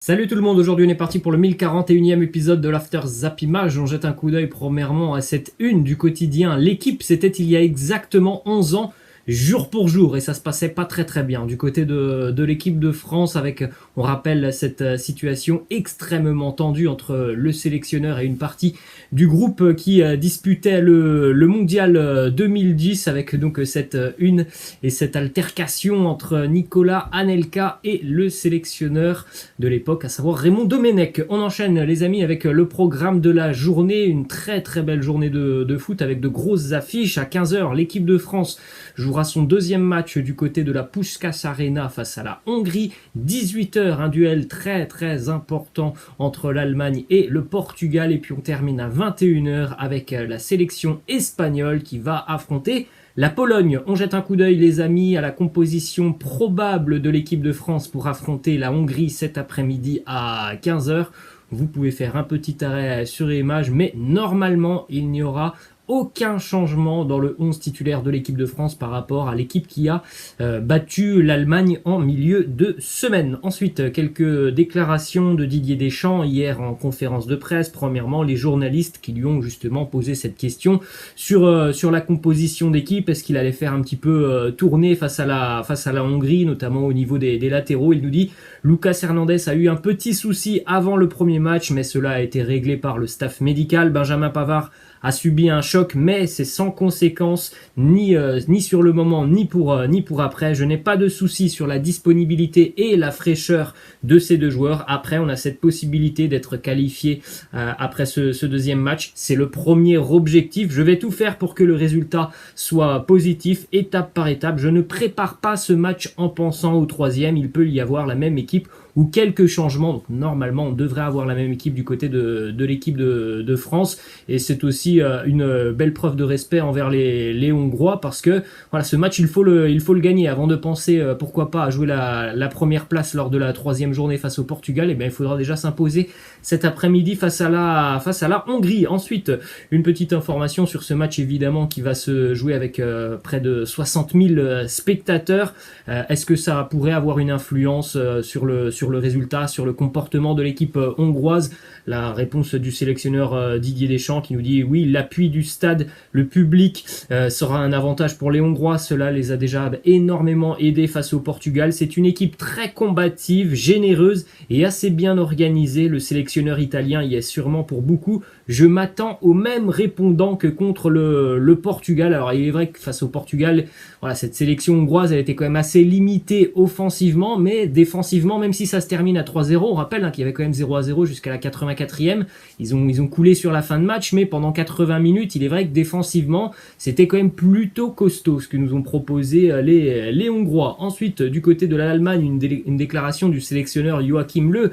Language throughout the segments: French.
Salut tout le monde, aujourd'hui on est parti pour le 1041e épisode de l'After Zappimage. On jette un coup d'œil premièrement à cette une du quotidien. L'équipe, c'était il y a exactement 11 ans, jour pour jour, et ça se passait pas très bien. Du côté de l'équipe de France, avec, on rappelle, cette situation extrêmement tendue entre le sélectionneur et une partie du groupe qui disputait le mondial 2010, avec donc cette une et cette altercation entre Nicolas Anelka et le sélectionneur de l'époque, à savoir Raymond Domenech. On enchaîne les amis avec le programme de la journée, une très belle journée de foot avec de grosses affiches. À 15h, l'équipe de France jouera son deuxième match du côté de la Puskás Arena face à la Hongrie. 18h, un duel très important entre l'Allemagne et le Portugal, et puis on termine à 21h avec la sélection espagnole qui va affronter la Pologne. On jette un coup d'œil les amis à la composition probable de l'équipe de France pour affronter la Hongrie cet après-midi à 15h. Vous pouvez faire un petit arrêt sur image, mais normalement il n'y aura aucun changement dans le 11 titulaire de l'équipe de France par rapport à l'équipe qui a battu l'Allemagne en milieu de semaine. Ensuite, quelques déclarations de Didier Deschamps hier en conférence de presse. Premièrement, les journalistes qui lui ont justement posé cette question sur la composition d'équipe. Est-ce qu'il allait faire un petit peu tourner face à la Hongrie, notamment au niveau des latéraux. Il nous dit Lucas Hernandez a eu un petit souci avant le premier match, mais cela a été réglé par le staff médical. Benjamin Pavard a subi un choc, mais c'est sans conséquence, ni sur le moment, ni pour après. Je n'ai pas de souci sur la disponibilité et la fraîcheur de ces deux joueurs. Après, on a cette possibilité d'être qualifié après ce deuxième match. C'est le premier objectif. Je vais tout faire pour que le résultat soit positif, étape par étape. Je ne prépare pas ce match en pensant au troisième. Il peut y avoir la même équipe ou quelques changements. Donc normalement, on devrait avoir la même équipe du côté de l'équipe de France. Et c'est aussi une belle preuve de respect envers les Hongrois, parce que voilà, ce match, il faut le gagner avant de penser pourquoi pas à jouer la première place lors de la troisième journée face au Portugal. Et bien, il faudra déjà s'imposer cet après-midi face à la Hongrie. Ensuite, une petite information sur ce match évidemment qui va se jouer avec près de 60 000 spectateurs. Est-ce que ça pourrait avoir une influence sur le résultat, sur le comportement de l'équipe hongroise? La réponse du sélectionneur Didier Deschamps qui nous dit oui, l'appui du stade, le public sera un avantage pour les Hongrois. Cela les a déjà énormément aidés face au Portugal. C'est une équipe très combative, généreuse et assez bien organisée. Le sélectionneur italien y est sûrement pour beaucoup. Je m'attends au même répondant que contre le Portugal. Alors il est vrai que face au Portugal, voilà, cette sélection hongroise elle était quand même assez limitée offensivement, mais défensivement, même si ça se termine à 3-0, on rappelle qu'il y avait quand même 0-0 jusqu'à la 84e. Ils ont coulé sur la fin de match, mais pendant 80 minutes, il est vrai que défensivement, c'était quand même plutôt costaud ce que nous ont proposé les Hongrois. Ensuite, du côté de l'Allemagne, une déclaration du sélectionneur Joachim Löw,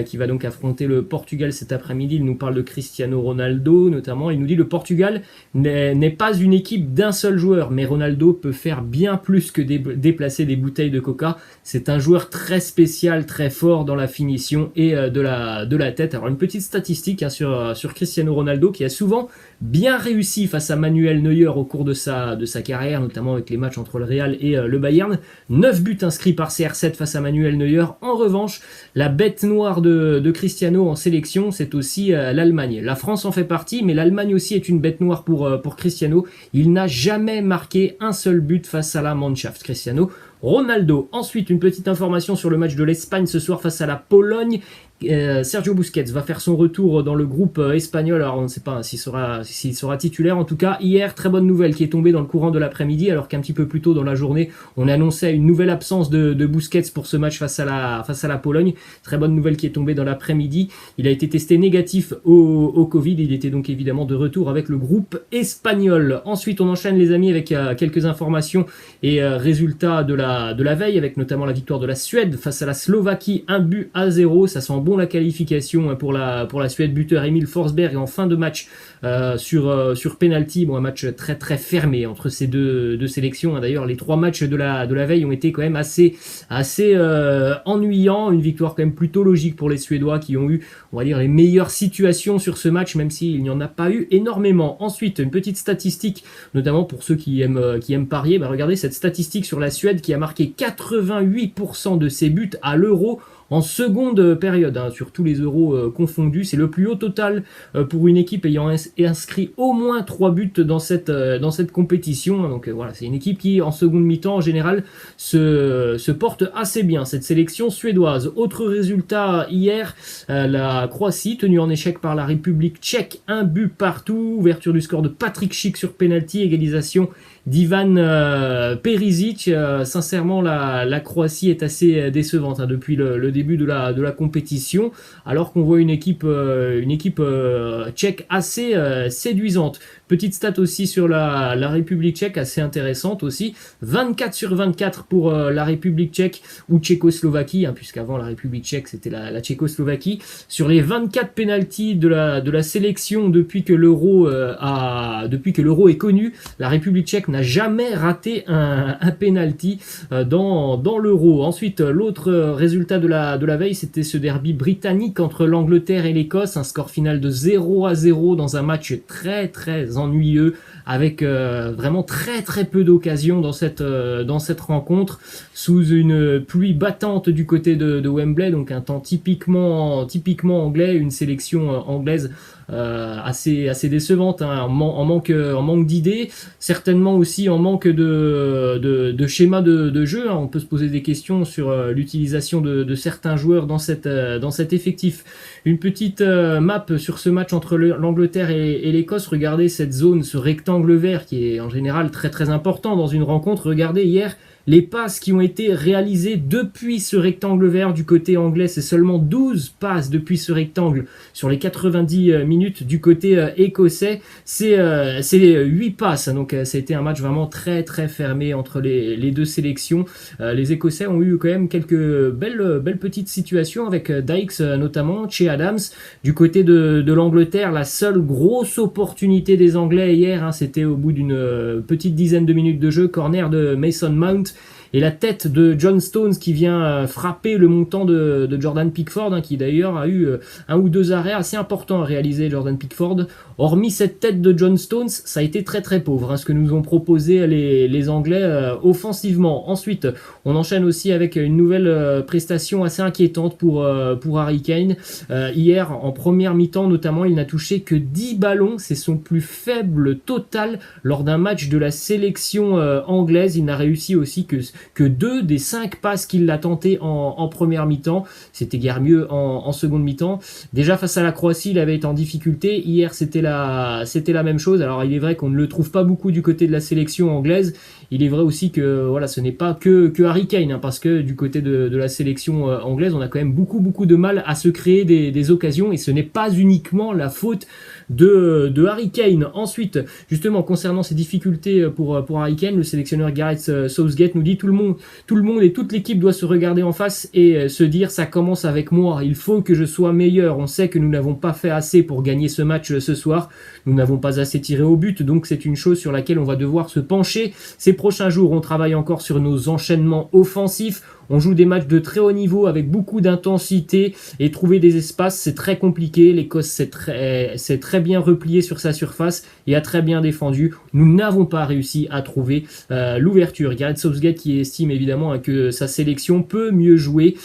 qui va donc affronter le Portugal cet après-midi. Il nous parle de Cristiano Ronaldo notamment. Il nous dit le Portugal n'est pas une équipe d'un seul joueur, mais Ronaldo peut faire bien plus que déplacer des bouteilles de coca. C'est un joueur très spécial, très fort dans la finition et de la tête. Alors une petite statistique sur Cristiano Ronaldo qui a souvent bien réussi face à Manuel Neuer au cours de sa carrière, notamment avec les matchs entre le Real et le Bayern. 9 buts inscrits par CR7 face à Manuel Neuer. En revanche, la bête noire de Cristiano en sélection, c'est aussi l'Allemagne. La France en fait partie, mais l'Allemagne aussi est une bête noire pour Cristiano. Il n'a jamais marqué un seul but face à la Mannschaft. Cristiano Ronaldo. Ensuite, une petite information sur le match de l'Espagne ce soir face à la Pologne. Sergio Busquets va faire son retour dans le groupe espagnol. Alors on ne sait pas s'il sera titulaire. En tout cas, hier, très bonne nouvelle qui est tombée dans le courant de l'après-midi, alors qu'un petit peu plus tôt dans la journée, on annonçait une nouvelle absence de Busquets pour ce match face à la Pologne. Très bonne nouvelle qui est tombée dans l'après-midi. Il a été testé négatif au Covid. Il était donc évidemment de retour avec le groupe espagnol. Ensuite, on enchaîne les amis avec quelques informations et résultats de la veille, avec notamment la victoire de la Suède face à la Slovaquie, 1-0. Ça sent bon la qualification pour la Suède. Buteur Emil Forsberg en fin de match sur penalty. Bon, un match très fermé entre ces deux sélections. D'ailleurs, les 3 matchs de la veille ont été quand même assez ennuyants. Une victoire quand même plutôt logique pour les Suédois qui ont eu, on va dire, les meilleures situations sur ce match, même s'il n'y en a pas eu énormément. Ensuite, une petite statistique, notamment pour ceux qui aiment parier. Regardez cette statistique sur la Suède qui a marqué 88% de ses buts à l'Euro en seconde période, hein, sur tous les euros confondus. C'est le plus haut total pour une équipe ayant inscrit au moins 3 buts dans cette compétition. Donc voilà, c'est une équipe qui en seconde mi-temps en général se porte assez bien, cette sélection suédoise. Autre résultat hier, la Croatie tenue en échec par la République tchèque, 1 but partout, ouverture du score de Patrick Schick sur penalty, égalisation d'Ivan Perisic. Sincèrement, la Croatie est assez décevante, hein, depuis le début de la compétition, alors qu'on voit une équipe tchèque assez séduisante. Petite stat aussi sur la République tchèque, assez intéressante aussi. 24 sur 24 pour la République tchèque ou Tchécoslovaquie, hein, puisqu'avant la République tchèque c'était la Tchécoslovaquie. Sur les 24 pénaltys de la sélection depuis que l'euro est connu, la République tchèque n'a jamais raté un penalty dans l'euro. Ensuite, l'autre résultat de la veille, c'était ce derby britannique entre l'Angleterre et l'Écosse, un score final de 0-0 dans un match très très ennuyeux, avec vraiment très très peu d'occasions dans cette rencontre, sous une pluie battante du côté de Wembley, donc un temps typiquement anglais, une sélection anglaise assez décevante, hein, en manque d'idées, certainement aussi en manque de schéma de jeu, hein. On peut se poser des questions sur l'utilisation de certains joueurs dans cet effectif. Une petite map sur ce match entre l'Angleterre et l'Écosse. Regardez cette zone, ce rectangle vert qui est en général très très important dans une rencontre. Regardez hier les passes qui ont été réalisées depuis ce rectangle vert du côté anglais. C'est seulement 12 passes depuis ce rectangle sur les 90 minutes. Du côté écossais, c'est 8 passes. Donc ça a été un match vraiment très très fermé entre les deux sélections. Les Écossais ont eu quand même quelques belles petites situations avec Dykes notamment, Che Adams. Du côté de l'Angleterre, la seule grosse opportunité des Anglais hier, hein, c'était au bout d'une petite dizaine de minutes de jeu, corner de Mason Mount, et la tête de John Stones qui vient frapper le montant de Jordan Pickford, hein, qui d'ailleurs a eu un ou deux arrêts assez importants à réaliser, Jordan Pickford. Hormis cette tête de John Stones, ça a été très très pauvre, hein, ce que nous ont proposé les Anglais offensivement. Ensuite, on enchaîne aussi avec une nouvelle prestation assez inquiétante pour Harry Kane. Hier, en première mi-temps notamment, il n'a touché que 10 ballons, c'est son plus faible total lors d'un match de la sélection anglaise. Il n'a réussi aussi que 2 des 5 passes qu'il a tenté en première mi-temps. C'était guère mieux en seconde mi-temps. Déjà face à la Croatie, il avait été en difficulté. Hier, c'était la même chose. Alors il est vrai qu'on ne le trouve pas beaucoup du côté de la sélection anglaise. Il est vrai aussi que voilà, ce n'est pas que Harry Kane, hein, parce que du côté de la sélection anglaise, on a quand même beaucoup de mal à se créer des occasions, et ce n'est pas uniquement la faute de Harry Kane. Ensuite, justement, concernant ces difficultés pour Harry Kane, le sélectionneur Gareth Southgate nous dit tout le monde et toute l'équipe doit se regarder en face et se dire ça commence avec moi, il faut que je sois meilleur. On sait que nous n'avons pas fait assez pour gagner ce match ce soir, nous n'avons pas assez tiré au but, donc c'est une chose sur laquelle on va devoir se pencher ces prochains jours. On travaille encore sur nos enchaînements offensifs. On joue des matchs de très haut niveau avec beaucoup d'intensité, et trouver des espaces, c'est très compliqué. L'Écosse s'est très bien repliée sur sa surface et a très bien défendu. Nous n'avons pas réussi à trouver l'ouverture. Gareth Southgate qui estime évidemment que sa sélection peut mieux jouer.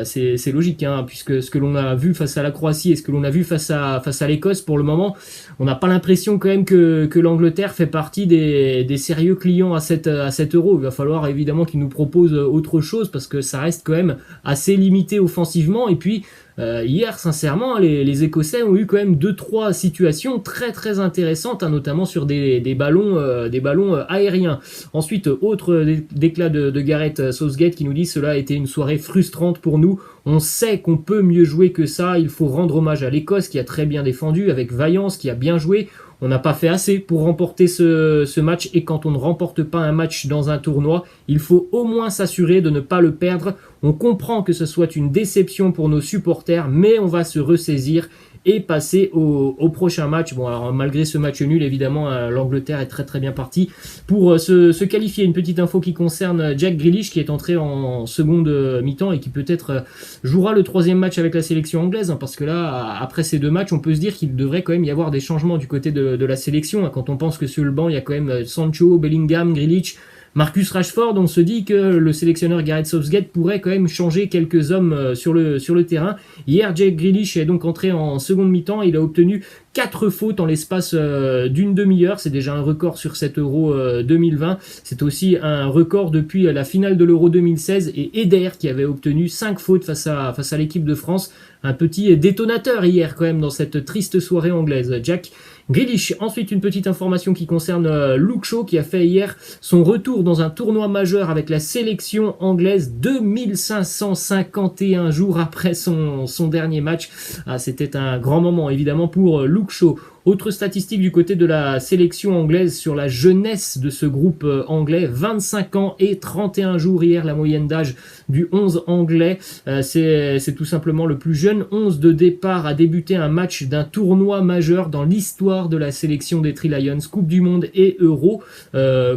C'est logique, hein, puisque ce que l'on a vu face à la Croatie et ce que l'on a vu face à l'Écosse, pour le moment, on n'a pas l'impression quand même que l'Angleterre fait partie des sérieux clients à cet euro. Il va falloir évidemment qu'ils nous proposent autre chose, parce que ça reste quand même assez limité offensivement. Et puis hier, sincèrement, les Écossais ont eu quand même 2-3 situations très très intéressantes, hein, notamment sur des ballons aériens. Ensuite, autre déclat de Gareth Southgate qui nous dit: cela a été une soirée frustrante pour nous. On sait qu'on peut mieux jouer que ça. Il faut rendre hommage à l'Écosse qui a très bien défendu avec vaillance, qui a bien joué. On n'a pas fait assez pour remporter ce match, et quand on ne remporte pas un match dans un tournoi, il faut au moins s'assurer de ne pas le perdre. On comprend que ce soit une déception pour nos supporters, mais on va se ressaisir et passer au prochain match. Bon, alors malgré ce match nul, évidemment, l'Angleterre est très très bien partie pour se qualifier. Une petite info qui concerne Jack Grealish, qui est entré en seconde mi-temps et qui peut-être jouera le 3e match avec la sélection anglaise, hein, parce que là, après ces 2 matchs, on peut se dire qu'il devrait quand même y avoir des changements du côté de la sélection, hein, quand on pense que sur le banc, il y a quand même Sancho, Bellingham, Grealish, Marcus Rashford, on se dit que le sélectionneur Gareth Southgate pourrait quand même changer quelques hommes sur le terrain. Hier, Jack Grealish est donc entré en seconde mi-temps. Il a obtenu 4 fautes en l'espace d'une demi-heure. C'est déjà un record sur cet Euro 2020. C'est aussi un record depuis la finale de l'Euro 2016 et Eder qui avait obtenu 5 fautes face à l'équipe de France. Un petit détonateur hier quand même dans cette triste soirée anglaise. Jack Grealish. Ensuite, une petite information qui concerne Luke Shaw qui a fait hier son retour dans un tournoi majeur avec la sélection anglaise 2551 jours après son dernier match. Ah, c'était un grand moment évidemment pour Luke Shaw. Autre statistique du côté de la sélection anglaise sur la jeunesse de ce groupe anglais, 25 ans et 31 jours hier, la moyenne d'âge du 11 anglais. C'est tout simplement le plus jeune 11 de départ à débuter un match d'un tournoi majeur dans l'histoire de la sélection des Three Lions, Coupe du Monde et Euro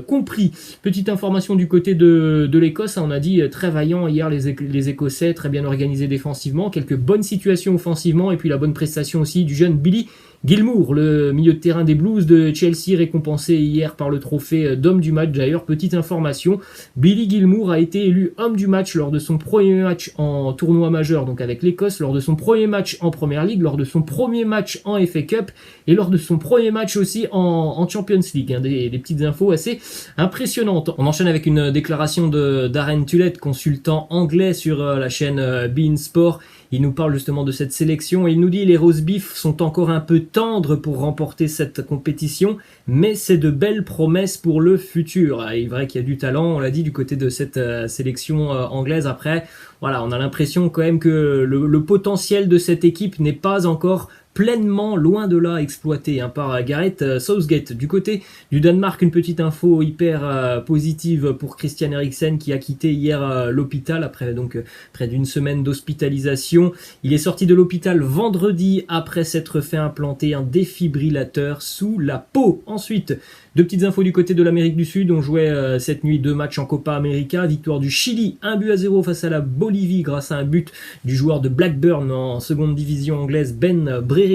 compris. Petite information du côté de l'Écosse, on a dit très vaillant hier les Écossais, très bien organisés défensivement, quelques bonnes situations offensivement et puis la bonne prestation aussi du jeune Billy Gilmour, le milieu de terrain des Blues de Chelsea, récompensé hier par le trophée d'homme du match. D'ailleurs, petite information, Billy Gilmour a été élu homme du match lors de son premier match en tournoi majeur, donc avec l'Écosse, lors de son premier match en Premier League, lors de son premier match en FA Cup et lors de son premier match aussi en Champions League. Des petites infos assez impressionnantes. On enchaîne avec une déclaration de Darren Tullett, consultant anglais sur la chaîne beIN Sport. Il nous parle justement de cette sélection et il nous dit les roast beef sont encore un peu tendres pour remporter cette compétition, mais c'est de belles promesses pour le futur. Il est vrai qu'il y a du talent, on l'a dit, du côté de cette sélection anglaise. Après, voilà, on a l'impression quand même que le potentiel de cette équipe n'est pas encore pleinement, loin de là, exploité par Gareth Southgate. Du côté du Danemark, une petite info hyper positive pour Christian Eriksen qui a quitté hier l'hôpital après donc près d'une semaine d'hospitalisation. Il est sorti de l'hôpital vendredi après s'être fait implanter un défibrillateur sous la peau. Ensuite, deux petites infos du côté de l'Amérique du Sud. On jouait cette nuit 2 matchs en Copa América. Victoire du Chili, 1-0 face à la Bolivie grâce à un but du joueur de Blackburn en seconde division anglaise, Ben Brereton.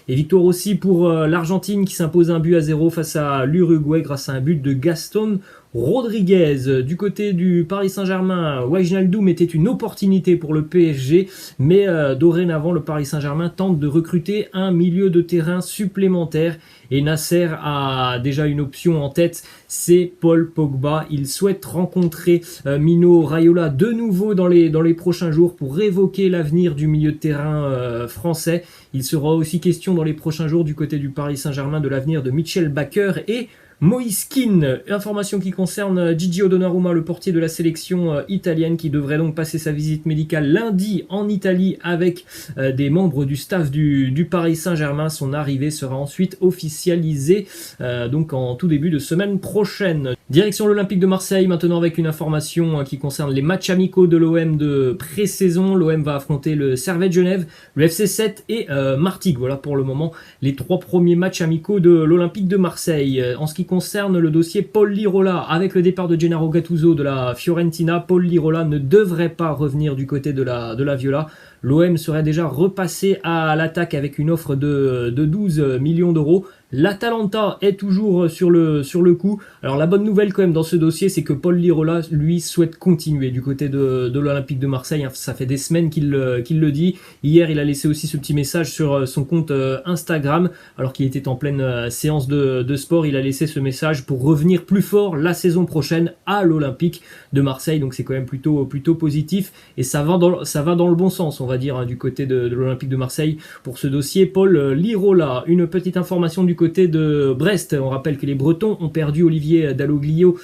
Et victoire aussi pour l'Argentine qui s'impose 1-0 face à l'Uruguay grâce à un but de Gaston Rodriguez. Du côté du Paris Saint-Germain, Wijnaldum était une opportunité pour le PSG, mais dorénavant le Paris Saint-Germain tente de recruter un milieu de terrain supplémentaire et Nasser a déjà une option en tête, c'est Paul Pogba. Il souhaite rencontrer Mino Raiola de nouveau dans les prochains jours pour évoquer l'avenir du milieu de terrain français. Il sera aussi question dans les prochains jours du côté du Paris Saint-Germain de l'avenir de Mitchell Baker et Moïse Kean. Information qui concerne Gigio Donnarumma, le portier de la sélection italienne qui devrait donc passer sa visite médicale lundi en Italie avec des membres du staff du Paris Saint-Germain. Son arrivée sera ensuite officialisée donc en tout début de semaine prochaine. Direction l'Olympique de Marseille maintenant avec une information qui concerne les matchs amicaux de l'OM de pré-saison. L'OM va affronter le Servette Genève, le FC 7 et Martigues. Voilà pour le moment les 3 premiers matchs amicaux de l'Olympique de Marseille. En ce qui concerne le dossier Paul Lirola, avec le départ de Gennaro Gattuso de la Fiorentina, Paul Lirola ne devrait pas revenir du côté de la Viola. L'OM serait déjà repassé à l'attaque avec une offre de 12 millions d'euros. L'Atalanta est toujours sur le coup. Alors la bonne nouvelle quand même dans ce dossier, c'est que Paul Lirola, lui, souhaite continuer du côté de l'Olympique de Marseille. Ça fait des semaines qu'il le dit. Hier, il a laissé aussi ce petit message sur son compte Instagram, alors qu'il était en pleine séance de sport. Il a laissé ce message pour revenir plus fort la saison prochaine à l'Olympique de Marseille. Donc c'est quand même plutôt positif et ça va dans le bon sens, on va dire, du côté de l'Olympique de Marseille pour ce dossier Paul Lirola. Une petite information du côté de Brest, on rappelle que les Bretons ont perdu Olivier Dalloglio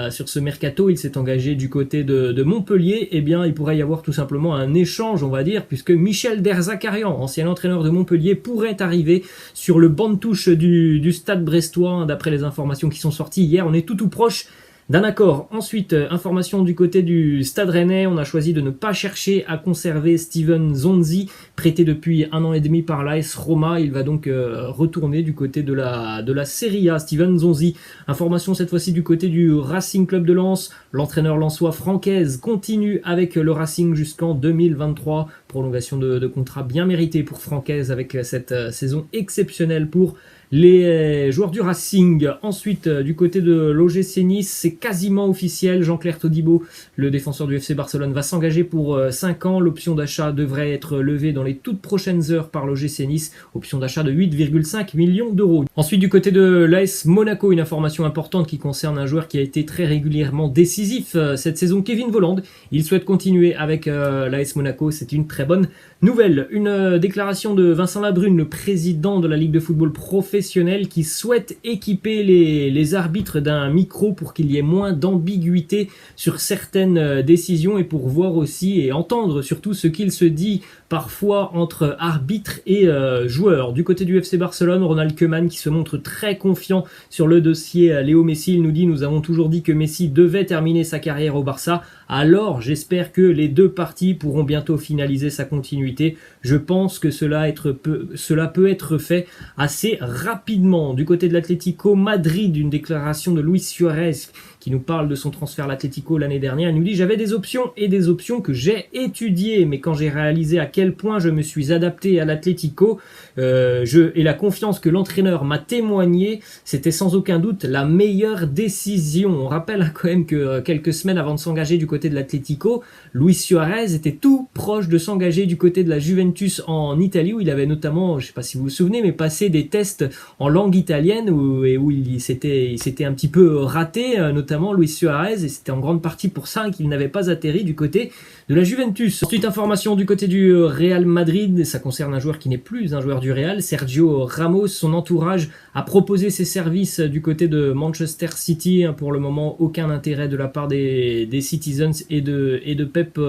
sur ce mercato. Il s'est engagé du côté de Montpellier. Eh bien, il pourrait y avoir tout simplement un échange, on va dire, puisque Michel Derzakarian, ancien entraîneur de Montpellier, pourrait arriver sur le banc de touche du stade brestois. D'après les informations qui sont sorties hier, on est tout proche d'un accord. Ensuite, information du côté du Stade Rennais, on a choisi de ne pas chercher à conserver Steven Zonzi, prêté depuis 1 an et demi par l'AS Roma. Il va donc retourner du côté de la Serie A. Steven Zonzi. Information cette fois-ci du côté du Racing Club de Lens. L'entraîneur lensois Francaise continue avec le Racing jusqu'en 2023 prolongation de contrat bien méritée pour Francaise avec cette saison exceptionnelle pour les joueurs du Racing. Ensuite, du côté de l'OGC Nice, c'est quasiment officiel. Jean-Claire Todibo, le défenseur du FC Barcelone, va s'engager pour 5 ans. L'option d'achat devrait être levée dans les toutes prochaines heures par l'OGC Nice. Option d'achat de 8,5 millions d'euros. Ensuite, du côté de l'AS Monaco, une information importante qui concerne un joueur qui a été très régulièrement décisif cette saison, Kevin Volland. Il souhaite continuer avec l'AS Monaco. C'est une très bonne nouvelle. Une déclaration de Vincent Labrune, le président de la Ligue de football professionnel, qui souhaite équiper les arbitres d'un micro pour qu'il y ait moins d'ambiguïté sur certaines décisions et pour voir aussi et entendre surtout ce qu'il se dit parfois entre arbitres et joueurs. Du côté du FC Barcelone, Ronald Koeman qui se montre très confiant sur le dossier Léo Messi. Il nous dit: nous avons toujours dit que Messi devait terminer sa carrière au Barça, alors j'espère que les deux parties pourront bientôt finaliser sa continuité. Je pense que cela peut être fait assez rapidement. Du côté de l'Atlético Madrid, une déclaration de Luis Suarez qui nous parle de son transfert à l'Atlético l'année dernière. Il nous dit: j'avais des options et des options que j'ai étudiées, mais quand j'ai réalisé à quel point je me suis adapté à l'Atlético et la confiance que l'entraîneur m'a témoigné, c'était sans aucun doute la meilleure décision. On rappelle quand même que quelques semaines avant de s'engager du côté de l'Atlético, Luis Suarez était tout proche de s'engager du côté de la Juventus en Italie, où il avait notamment, je ne sais pas si vous vous souvenez, mais passé des tests en langue italienne où il s'était un petit peu raté, notamment Luis Suarez, et c'était en grande partie pour ça qu'il n'avait pas atterri du côté de la Juventus. Ensuite, information du côté du Real Madrid, et ça concerne un joueur qui n'est plus un joueur du Real, Sergio Ramos. Son entourage a proposé ses services du côté de Manchester City. Pour le moment, aucun intérêt de la part des Citizens et de Pep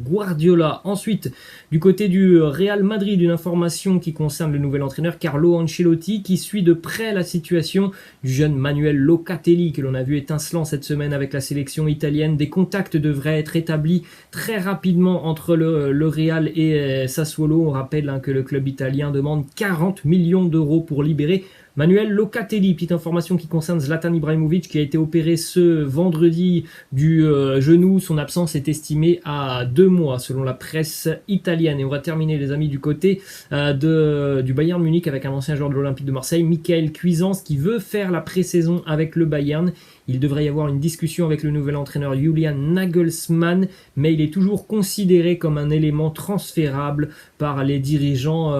Guardiola. Ensuite, du côté du Real Madrid, une information qui concerne le nouvel entraîneur Carlo Ancelotti, qui suit de près la situation du jeune Manuel Locatelli, que l'on a vu étincelant cette semaine avec la sélection italienne. Des contacts devraient être établis très rapidement entre le Real et Sassuolo. On rappelle que le club italien demande 40 millions d'euros pour libérer Manuel Locatelli. Petite information qui concerne Zlatan Ibrahimovic, qui a été opéré ce vendredi du genou. Son absence est estimée à 2 mois selon la presse italienne. Et on va terminer, les amis, du côté du Bayern Munich avec un ancien joueur de l'Olympique de Marseille, Michael Cuisance, qui veut faire la pré-saison avec le Bayern. Il devrait y avoir une discussion avec le nouvel entraîneur Julian Nagelsmann, mais il est toujours considéré comme un élément transférable par les dirigeants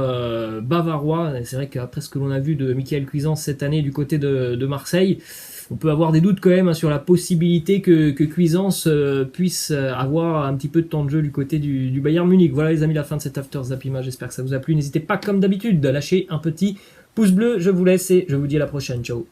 bavarois. C'est vrai qu'après ce que l'on a vu de Michael Cuisance cette année du côté de Marseille, on peut avoir des doutes quand même sur la possibilité que Cuisance puisse avoir un petit peu de temps de jeu du côté du Bayern Munich. Voilà les amis, la fin de cet After Zappima. J'espère que ça vous a plu. N'hésitez pas comme d'habitude à lâcher un petit pouce bleu. Je vous laisse et je vous dis à la prochaine. Ciao.